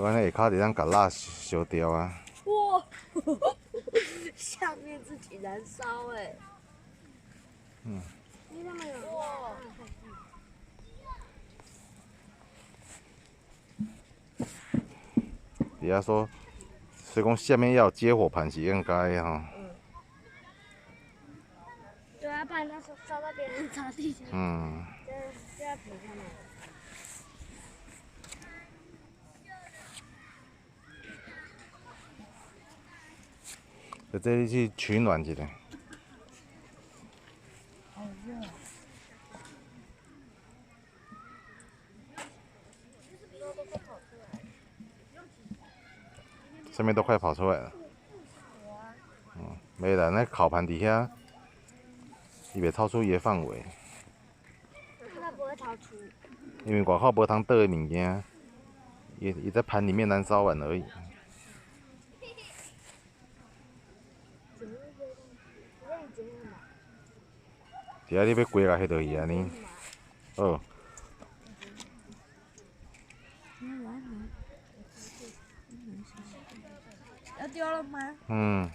我安尼下骹就当甲蜡烧掉啊。哇，下面自己燃烧哎。嗯。你那么有哇。底下说，所以讲下面要有接火盘是应该的哈。对啊，不然那时候烧到别人草地上。就要赔他们。在这里去取暖一下。好热。上面都快跑出来了。没啦，那烤盘底下，伊袂超出伊的范围。它不会逃出。因为外口无通倒的物件，伊在盘里面燃烧完而已。只要你要归来迄落去安尼，哦。要丢了吗？嗯。